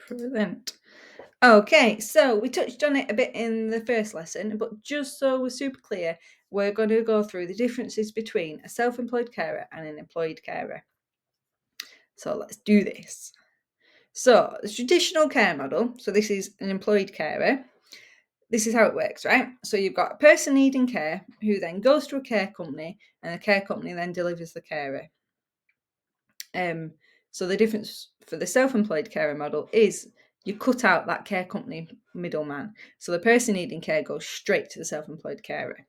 Present. Okay, so we touched on it a bit in the first lesson, but just so we're super clear, we're going to go through the differences between a self-employed carer and an employed carer. So let's do this. So the traditional care model, so this is an employed carer. This is how it works, right? So you've got a person needing care who then goes to a care company, and the care company then delivers the carer. So the difference for the self-employed carer model is you cut out that care company middleman. So the person needing care goes straight to the self-employed carer.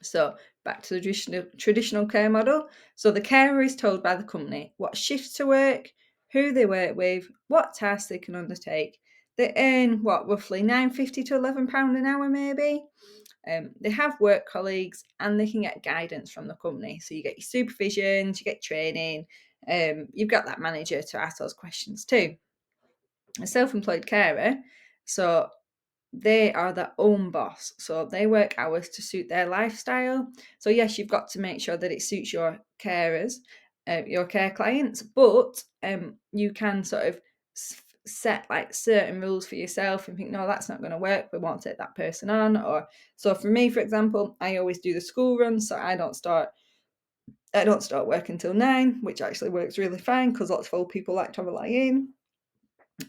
So back to the traditional care model. So the carer is told by the company what shifts to work, who they work with, what tasks they can undertake. They earn roughly £9.50 to £11 an hour maybe. They have work colleagues and they can get guidance from the company. So you get your supervisions, you get training, you've got that manager to ask those questions too. A self-employed carer, so they are their own boss. So they work hours to suit their lifestyle. So yes, you've got to make sure that it suits your carers, your care clients, but you can sort of set like certain rules for yourself and think, no, that's not going to work, we won't take that person on. Or so for me, for example, I always do the school run, so I don't start work until 9, which actually works really fine because lots of old people like to have a lie in.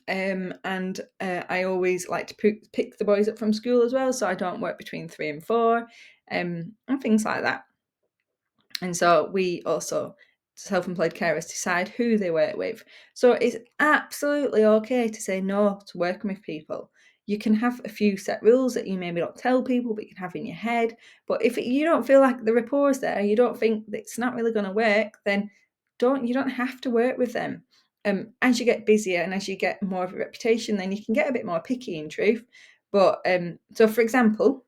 And I always like to pick the boys up from school as well, so I don't work between 3 and 4, and things like that. And so we also, self-employed carers, decide who they work with. So it's absolutely okay to say no to working with people. You can have a few set rules that you maybe don't tell people, but you can have in your head. But if you don't feel like the rapport is there, you don't think that it's not really going to work, then you don't have to work with them. As you get busier and as you get more of a reputation, then you can get a bit more picky in truth. But so for example,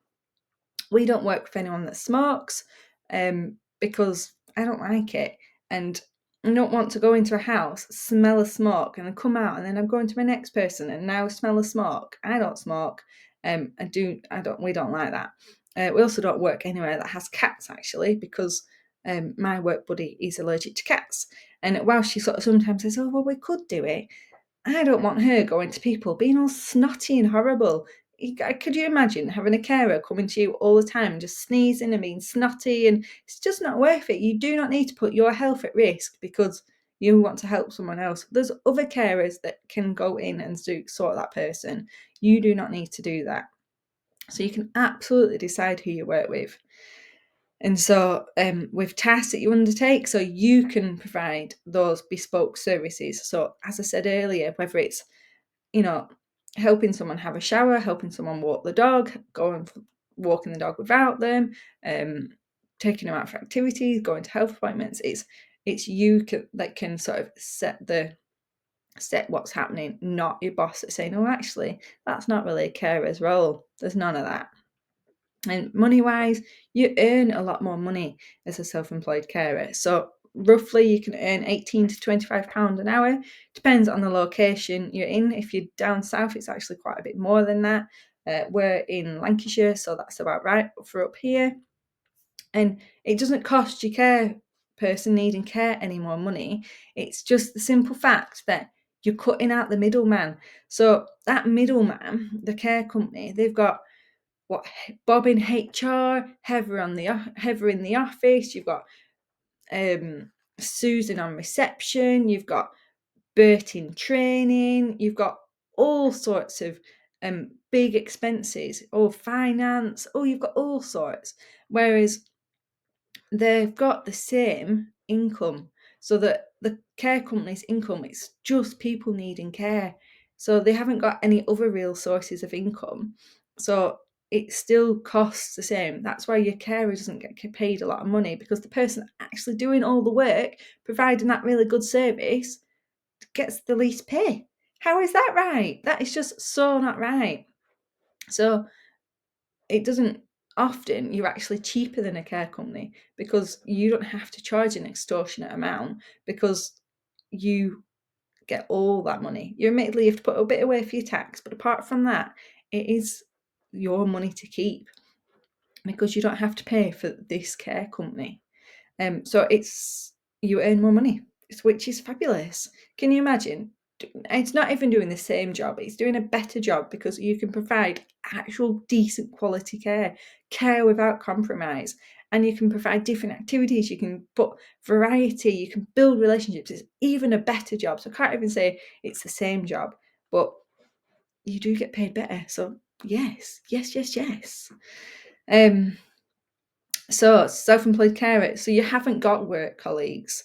we don't work with anyone that smokes because I don't like it, and I don't want to go into a house, smell a smoke, and then come out, and then I'm going to my next person and now smell a smoke. I don't smoke. We don't like that. We also don't work anywhere that has cats, actually, because my work buddy is allergic to cats. And while she sort of sometimes says, oh, well, we could do it, I don't want her going to people being all snotty and horrible. Could you imagine having a carer coming to you all the time, just sneezing and being snotty? And it's just not worth it. You do not need to put your health at risk because you want to help someone else. There's other carers that can go in and sort that person. You do not need to do that. So you can absolutely decide who you work with. And so with tasks that you undertake, so you can provide those bespoke services. So as I said earlier, whether it's, helping someone have a shower, helping someone walk the dog, walking the dog without them, taking them out for activities, going to health appointments, it's you that can sort of set what's happening, not your boss that's saying, oh, actually, that's not really a carer's role. There's none of that. And money-wise, you earn a lot more money as a self-employed carer. So roughly you can earn £18 to £25 an hour. Depends on the location you're in. If you're down south, it's actually quite a bit more than that. We're in Lancashire, so that's about right for up here. And it doesn't cost your care person needing care any more money. It's just the simple fact that you're cutting out the middleman. So that middleman, the care company, they've got Bob in HR, Heather in the office, you've got Susan on reception, you've got Bert in training, you've got all sorts of big expenses, or finance, you've got all sorts. Whereas they've got the same income, so that the care company's income is just people needing care. So they haven't got any other real sources of income. So it still costs the same. That's why your carer doesn't get paid a lot of money, because the person actually doing all the work, providing that really good service, gets the least pay. How is that right? That is just so not right. So it doesn't often, you're actually cheaper than a care company because you don't have to charge an extortionate amount, because you get all that money. You admittedly have to put a bit away for your tax, but apart from that, it is your money to keep because you don't have to pay for this care company. So you earn more money, which is fabulous. Can you imagine it's not even doing the same job, it's doing a better job, because you can provide actual decent quality care without compromise, and you can provide different activities, you can put variety, you can build relationships. It's even a better job. So I can't even say it's the same job, but you do get paid better. So yes. So self-employed carer, so you haven't got work colleagues,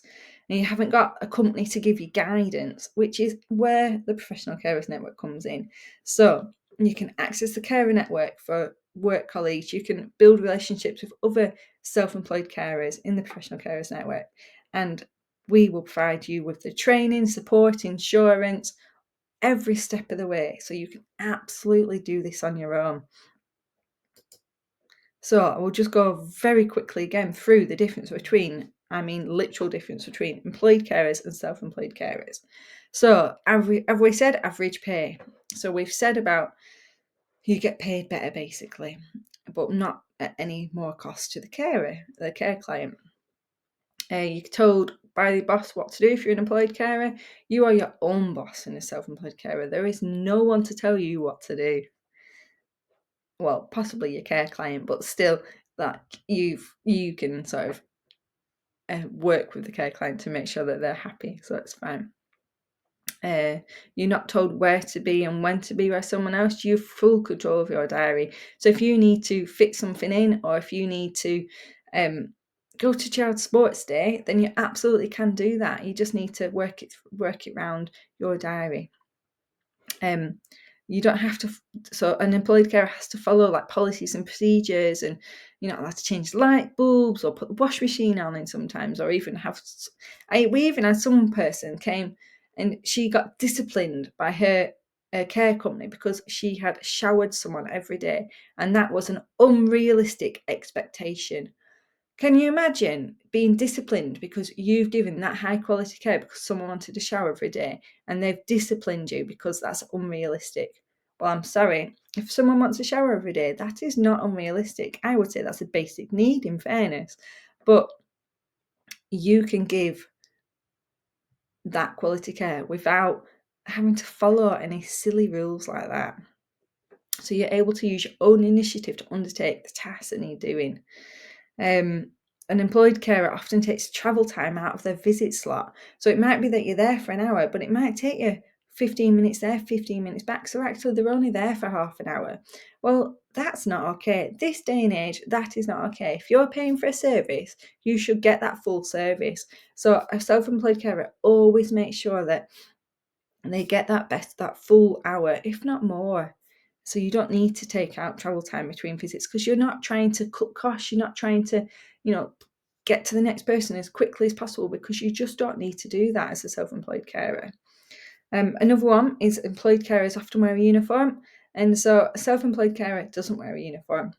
and you haven't got a company to give you guidance, which is where the Professional Carers Network comes in. So you can access the carer network for work colleagues, you can build relationships with other self-employed carers in the Professional Carers Network, and we will provide you with the training, support, insurance, every step of the way, so you can absolutely do this on your own. So I will just go very quickly again through the difference between, literal difference between employed carers and self-employed carers. So have we said average pay? So we've said about you get paid better basically, but not at any more cost to the care client. You're told by the boss what to do if you're an employed carer. You are your own boss in a self-employed carer. There is no one to tell you what to do. Well, possibly your care client, but still, like you can sort of work with the care client to make sure that they're happy, so that's fine. You're not told where to be and when to be by someone else. You have full control of your diary. So if you need to fit something in, or if you need to go to child sports day, then you absolutely can do that. You just need to work it around your diary. You don't have to, so an employed carer has to follow like policies and procedures, and you're not allowed to change light bulbs or put the wash machine on in sometimes, or even have, we even had some person came and she got disciplined by her care company because she had showered someone every day, and that was an unrealistic expectation. Can you imagine being disciplined because you've given that high quality care because someone wanted to shower every day, and they've disciplined you because that's unrealistic? Well, I'm sorry. If someone wants to shower every day, that is not unrealistic. I would say that's a basic need, in fairness. But you can give that quality care without having to follow any silly rules like that. So you're able to use your own initiative to undertake the tasks that need doing. An employed carer often takes travel time out of their visit slot. So it might be that you're there for an hour, but it might take you 15 minutes there, 15 minutes back. So actually they're only there for half an hour. Well, that's not okay. This day and age, that is not okay. If you're paying for a service, you should get that full service. So a self-employed carer always makes sure that they get that full hour, if not more. So you don't need to take out travel time between visits, because you're not trying to cut costs. You're not trying to, get to the next person as quickly as possible, because you just don't need to do that as a self-employed carer. Another one is employed carers often wear a uniform, and so a self-employed carer doesn't wear a uniform.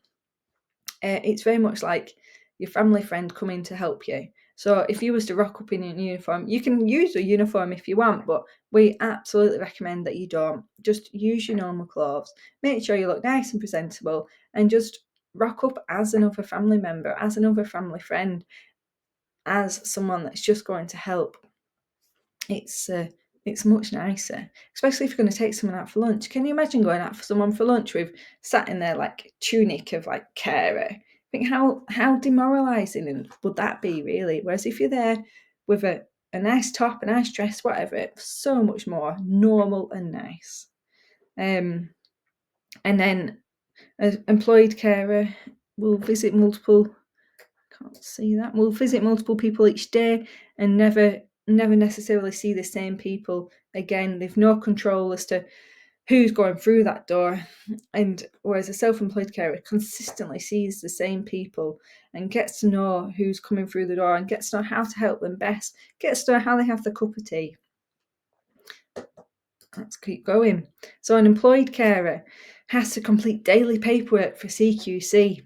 It's very much like your family friend coming to help you. So if you was to rock up in a uniform, you can use a uniform if you want, but we absolutely recommend that you don't. Just use your normal clothes. Make sure you look nice and presentable, and just rock up as another family member, as another family friend, as someone that's just going to help. It's much nicer, especially if you're going to take someone out for lunch. Can you imagine going out for someone for lunch with sat in their like tunic of like carer? Think how demoralising would that be, really? Whereas if you're there with a nice top, a nice dress, whatever, it's so much more normal and nice. And then an employed carer will visit multiple people each day, and never necessarily see the same people again. They've no control as to who's going through that door, and whereas a self-employed carer consistently sees the same people and gets to know who's coming through the door, and gets to know how to help them best, gets to know how they have the cup of tea. Let's keep going. So an employed carer has to complete daily paperwork for CQC.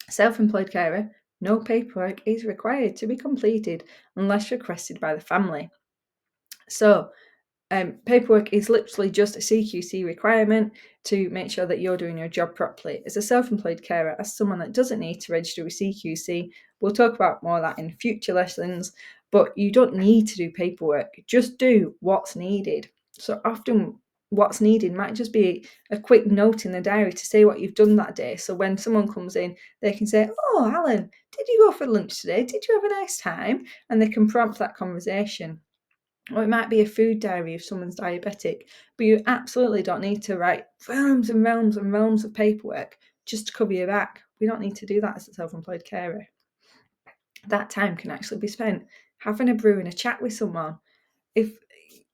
Self-employed carer, no paperwork is required to be completed unless requested by the family. So paperwork is literally just a CQC requirement to make sure that you're doing your job properly. As a self-employed carer, as someone that doesn't need to register with CQC, we'll talk about more of that in future lessons, but you don't need to do paperwork. Just do what's needed. So often what's needed might just be a quick note in the diary to say what you've done that day. So when someone comes in, they can say, "Oh, Alan, did you go for lunch today? Did you have a nice time?" And they can prompt that conversation. Or it might be a food diary if someone's diabetic, but you absolutely don't need to write realms and realms and realms of paperwork just to cover your back. We don't need to do that as a self-employed carer. That time can actually be spent having a brew and a chat with someone.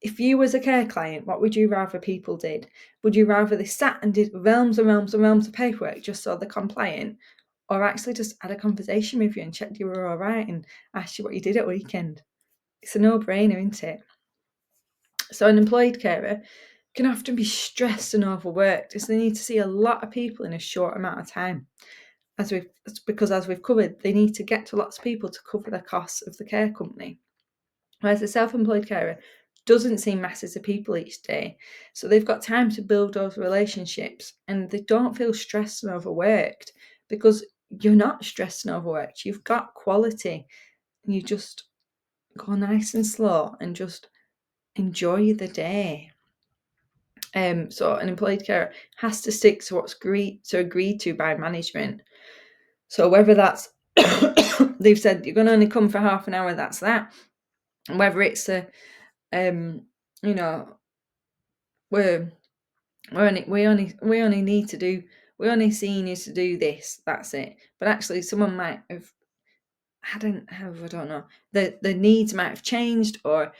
If you was a care client, what would you rather people did? Would you rather they sat and did realms and realms and realms of paperwork just so they're compliant, or actually just had a conversation with you and checked you were all right and asked you what you did at weekend? It's a no-brainer, isn't it? So an employed carer can often be stressed and overworked as they need to see a lot of people in a short amount of time. Because as we've covered, they need to get to lots of people to cover the costs of the care company. Whereas a self-employed carer doesn't see masses of people each day. So they've got time to build those relationships and they don't feel stressed and overworked because you're not stressed and overworked. You've got quality and you just go nice and slow and just enjoy the day. So an employed carer has to stick to what's agreed to by management. So whether that's they've said you're going to only come for half an hour, that's that. And whether it's a you know, we only need to do, we only seen you to do this, that's it. But actually someone might have I don't know, the needs might have changed, or or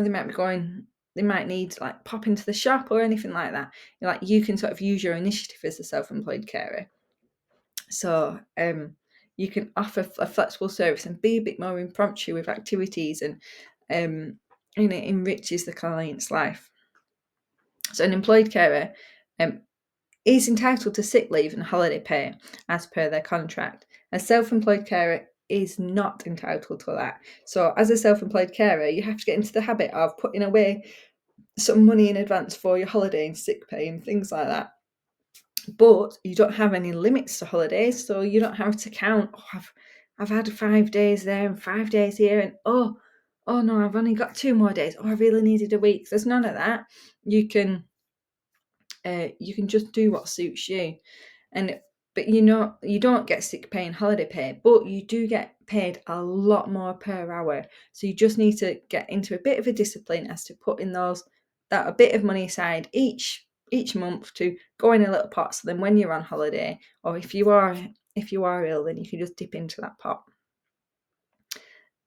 they might be going, they might need to like pop into the shop or anything like that. You can sort of use your initiative as a self-employed carer. So you can offer a flexible service and be a bit more impromptu with activities, and it enriches the client's life. So an employed carer is entitled to sick leave and holiday pay as per their contract. A self-employed carer is not entitled to that. So as a self-employed carer, you have to get into the habit of putting away some money in advance for your holiday and sick pay and things like that. But you don't have any limits to holidays, so you don't have to count, I've had 5 days there and 5 days here, and oh no, I've only got 2 more days. Oh, I really needed a week. There's none of that. You can just do what suits you. But you don't get sick pay and holiday pay, but you do get paid a lot more per hour. So you just need to get into a bit of a discipline as to putting that a bit of money aside each month to go in a little pot. So then when you're on holiday, or if you are ill, then you can just dip into that pot.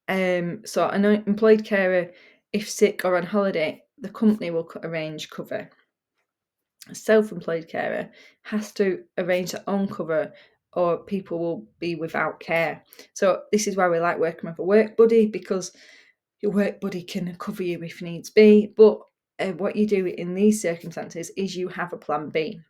So an employed carer, if sick or on holiday, the company will arrange cover. A self-employed carer has to arrange their own cover, or people will be without care. So this is why we like working with a work buddy, because your work buddy can cover you if needs be. But what you do in these circumstances is you have a plan B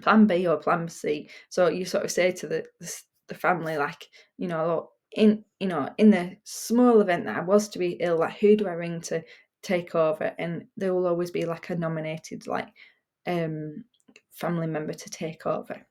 or plan C. So you sort of say to the family, like, look, in the small event that I was to be ill, like, who do I ring to take over? And there will always be like a nominated family member to take over.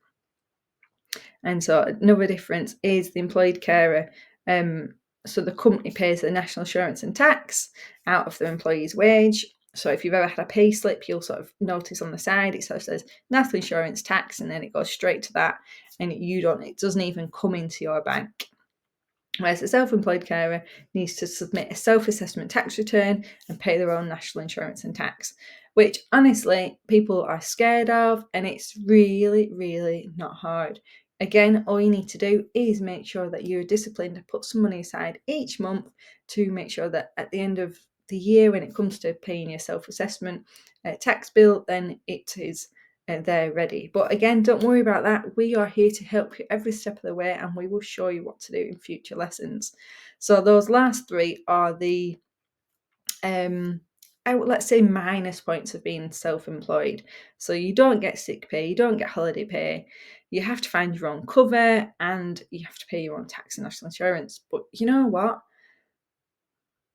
And so another difference is the employed carer. So the company pays the national insurance and tax out of the employee's wage. So if you've ever had a pay slip, you'll sort of notice on the side it sort of says national insurance, tax, and then it goes straight to that, and it doesn't even come into your bank. Whereas a self-employed carer needs to submit a self-assessment tax return and pay their own national insurance and tax, which honestly people are scared of, and it's really, really not hard. Again, all you need to do is make sure that you're disciplined to put some money aside each month to make sure that at the end of the year, when it comes to paying your self-assessment tax bill, then it is they're ready. But again, don't worry about that. We are here to help you every step of the way, and we will show you what to do in future lessons. So those last three are the let's say minus points of being self-employed. So you don't get sick pay, you don't get holiday pay, you have to find your own cover, and you have to pay your own tax and national insurance. But you know what?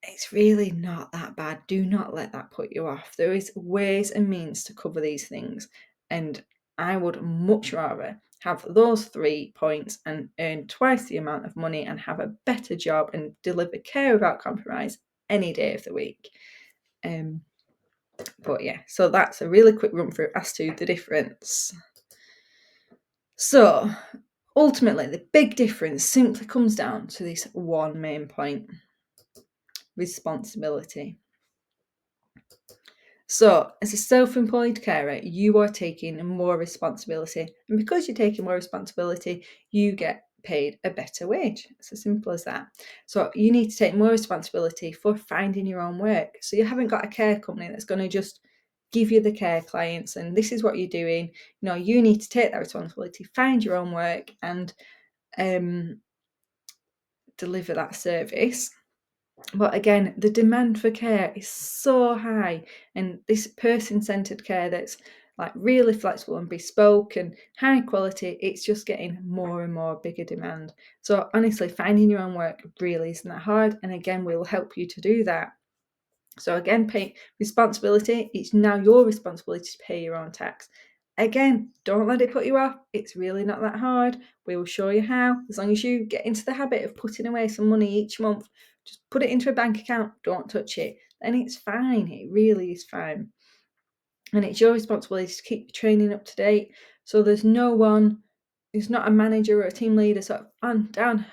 It's really not that bad. Do not let that put you off. There is ways and means to cover these things, and I would much rather have those 3 points and earn twice the amount of money and have a better job and deliver care without compromise any day of the week. But yeah, so that's a really quick run through as to the difference. So ultimately, the big difference simply comes down to this one main point: responsibility. So, as a self-employed carer, you are taking more responsibility. And because you're taking more responsibility, you get paid a better wage. It's as simple as that. So, you need to take more responsibility for finding your own work. So, you haven't got a care company that's going to just give you the care clients and this is what you're doing. No, you need to take that responsibility, find your own work, and deliver that service. But again, the demand for care is so high, and this person-centered care that's like really flexible and bespoke and high quality, it's just getting more and more bigger demand. So honestly, finding your own work really isn't that hard, and again, we'll help you to do that. So again, pay responsibility, it's now your responsibility to pay your own tax. Again, don't let it put you off. It's really not that hard. We will show you how. As long as you get into the habit of putting away some money each month, just put it into a bank account, don't touch it, then it's fine. It really is fine. And it's your responsibility to keep your training up to date. So there's no one, there's not a manager or a team leader sort of on down,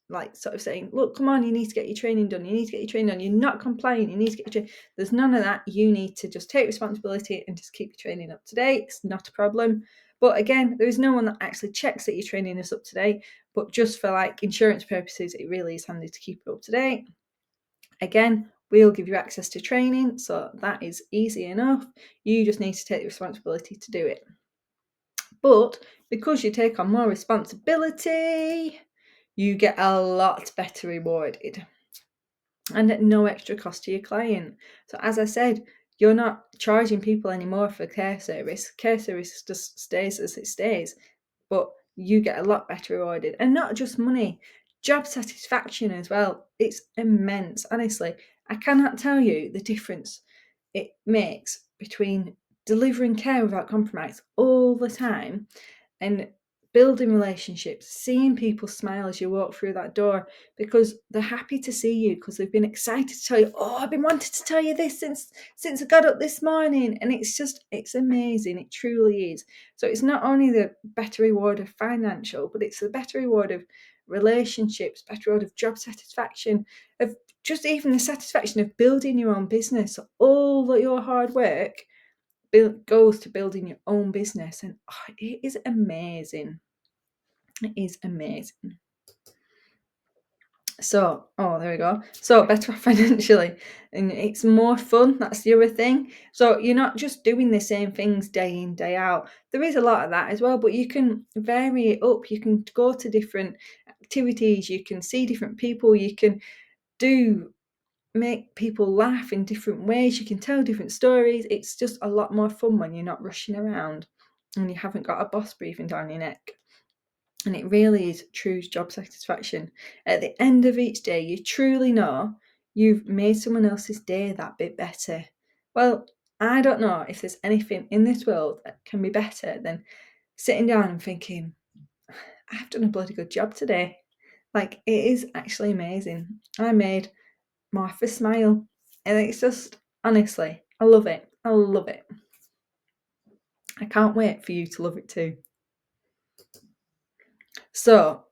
like sort of saying, look, come on, you need to get your training done. You need to get your training done. You're not compliant. You need to get your training. There's none of that. You need to just take responsibility and just keep your training up to date. It's not a problem. But again, there is no one that actually checks that your training is up to date. But just for like insurance purposes, it really is handy to keep it up to date. Again, we'll give you access to training. So that is easy enough. You just need to take the responsibility to do it. But because you take on more responsibility, you get a lot better rewarded and at no extra cost to your client. So as I said, you're not charging people anymore for care service. Care service just stays as it stays, but you get a lot better rewarded. And not just money, job satisfaction as well. It's immense. Honestly, I cannot tell you the difference it makes between delivering care without compromise all the time and building relationships, seeing people smile as you walk through that door because they're happy to see you because they've been excited to tell you, oh, I've been wanting to tell you this since I got up this morning. And it's amazing. It truly is. So it's not only the better reward of financial, but it's the better reward of relationships, better reward of job satisfaction, of just even the satisfaction of building your own business. So all your hard work goes to building your own business, and it is amazing. It is amazing. So, there we go. So better off financially, and it's more fun. That's the other thing. So you're not just doing the same things day in, day out. There is a lot of that as well, but you can vary it up. You can go to different activities. You can see different people. You can make people laugh in different ways. You can tell different stories. It's just a lot more fun when you're not rushing around and you haven't got a boss breathing down your neck. And it really is true job satisfaction. At the end of each day, you truly know you've made someone else's day that bit better. Well, I don't know if there's anything in this world that can be better than sitting down and thinking, I've done a bloody good job today. Like, it is actually amazing. I made Martha smile. And it's just, honestly, I love it. I love it. I can't wait for you to love it too. So,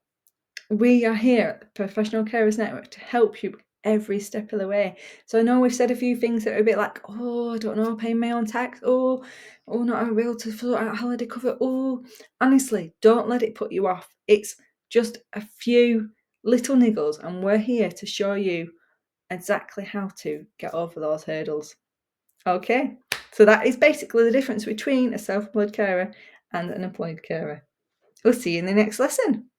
we are here at the Professional Carers Network to help you every step of the way. So I know we've said a few things that are a bit like, I don't know, paying my own tax, not able to sort out holiday cover. Honestly, don't let it put you off. It's just a few little niggles, and we're here to show you exactly how to get over those hurdles. Okay, so that is basically the difference between a self-employed carer and an employed carer. We'll see you in the next lesson.